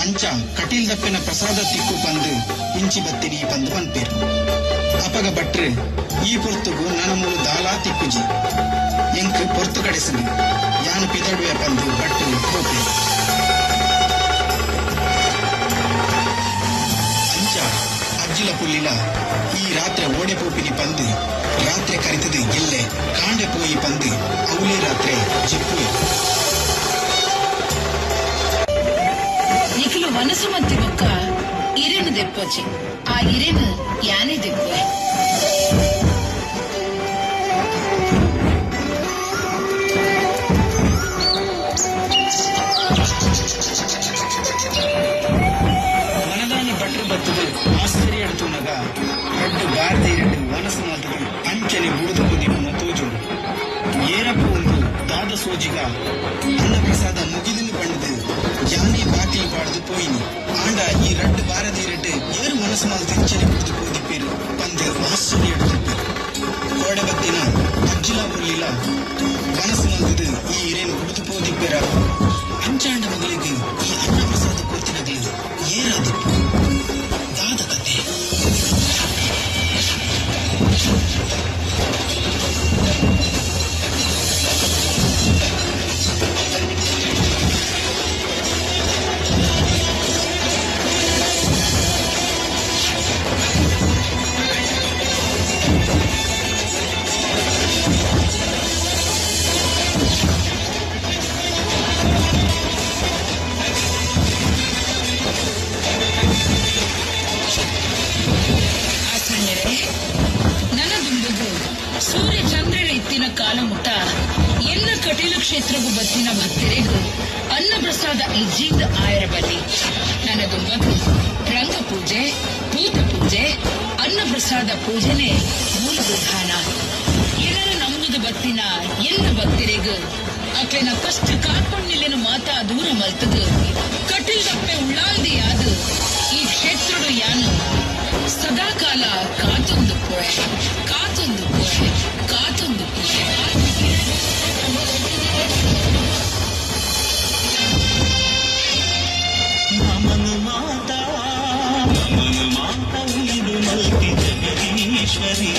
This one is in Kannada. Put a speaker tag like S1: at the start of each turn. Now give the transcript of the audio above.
S1: ಅಂಚ ಕಟೀಲ್ ದಪ್ಪೆನ ಪ್ರಸಾದ ತಿಕ್ಕು ಪಂದು ಇಂಚಿ ಬತ್ತಿನಿ ಪಂದು ಪನ್ಪೇರು ಅಪಗ ಬಟ್ರೆ ಈ ಪೊರ್ತುಗು ನನ್ನ ಮೂಲು ದಾಲಾ ತಿಕ್ಕುಜಿ ಎಂಕ್ ಪೊರ್ತು ಕಡೆಸಿನಿ ಯಾನು ಪಿದಡುವೆ ಪಂದು ಬಟ್ಟು ಹೋಪೇರು ಅಂಚ ಅಜ್ಜಿಲ ಪುಲ್ಲಿಲ ಈ ರಾತ್ರಿ ಓಡೆ ಪೋಪಿನಿ ಪಂದು ರಾತ್ರಿ ಕರಿತದು ಎಲ್ಲೆ ಕಾಂಡೆ ಪೋಯಿ ಪಂದು ಅವಳಿ ರಾತ್ರಿ ಜಿಪ್ಪುವೆ
S2: ನಿಖಿಲು ಮನಸ್ಸು ಮತ್ತೆ ಬೊಕ್ಕ ಇರೇನು ದೆಪ್ಪೋಚಿ ಆ ಇರೇನು ಯಾನೇ ದೆಪ್ಪುವೆ
S1: ಮನದಾನಿ ಬಟ್ರು ಬತ್ತದು ಆಶ್ಚರ್ಯ ಎಡ್ತುನಗ ರಡ್ಡು ಬಾರದೆ ಎರಡು ಮನಸ್ಸು ಮಾತುಗಳು ಅಂಚನೆ ಬುಡುದು ಕುದಿಯುವ ತೋಜುಡು ಏರಪ್ಪು ಒಂದು ದಾದ ಸೋಜಿಗ ಅನ್ನ ಪ್ರಸಾದ ಮುಗಿದಿನ ಪಂಡದು ಜಾನಿ ಬಾಕಿ ಪಾಡ್ದು ಪೋಯಿನಿ ಆಂಡ ಈ ರಡ್ಡು ಬಾರದೆ ಎರಡು ಏರು ಮನಸ್ಸು ಮಾಲ್ದು ಅಂಚನೆ ಬುಡುದು ಕೋದಿಪ್ಪೇರು ಪಂದು ಆಶ್ಚರ್ಯ ಎಡ್ತಿಪ್ಪೇರು ಕೋಡೆ ಬತ್ತಿನ ಅಜ್ಜಿಲ ಬುರ್ಲಿಲ ಮನಸ್ಸು ಮಾಲ್ದು ಈ ಹಿರೇನು ಬುಡುದು ಕೋದಿಪ್ಪೇರ ಅಂಚಾಂಡ ಮಗಳಿಗೆ ಈ ಅನ್ನ ಪ್ರಸಾದ ಕೊತ್ತಿನಗಳು ಏರಾದಿಪ್ಪು ದಾದ ಕತೆ
S2: ಸೂರ್ಯ ಚಂದ್ರರ ಇತ್ತಿನ ಕಾಲ ಮುಟ ಎಲ್ಲ ಕಟೀಲು ಕ್ಷೇತ್ರಗೂ ಬತ್ತಿನ ಭಕ್ತರಿಗೂ ಅನ್ನ ಪ್ರಸಾದ ಇಜ್ಜಿಂದ ಆಯರ ಬಲ್ಲಿ ನನ್ನ ದುಂಬದು ರಂಗ ಪೂಜೆ ಭೂತ ಪೂಜೆ ಅನ್ನ ಪ್ರಸಾದ ಪೂಜೆನೆ ಮೂಲ ವಿಧಾನ ಎಲ್ಲರ ನಮ್ಮದು ಬತ್ತಿನ ಎಲ್ಲ ಭಕ್ತರಿಗೂ ಅಕ್ಲೆನ ಕಷ್ಟ ಕಾಡ್ಕೊಂಡಿಲ್ಲೇನು ಮಾತಾ ದೂರ ಮಲ್ತದು ಕಟೀಲ್ ದಪ್ಪೆ ಉಳ್ಳಾಲ್ದಿ ಆದ ಈ ಕ್ಷೇತ್ರದ ಯಾನು ಸದಾಕಾಲ ಕಾತೊಂದು ಪೋಯ್ ಕಾತೊಂದು ಪೋಯ್ ಕಾತೊಂದು ಪೋಯ್
S3: ನಮನು ಮಾತಾ ಉಳಿದು ಮಲ್ತಿ ಜಗದೀಶ್ವರಿ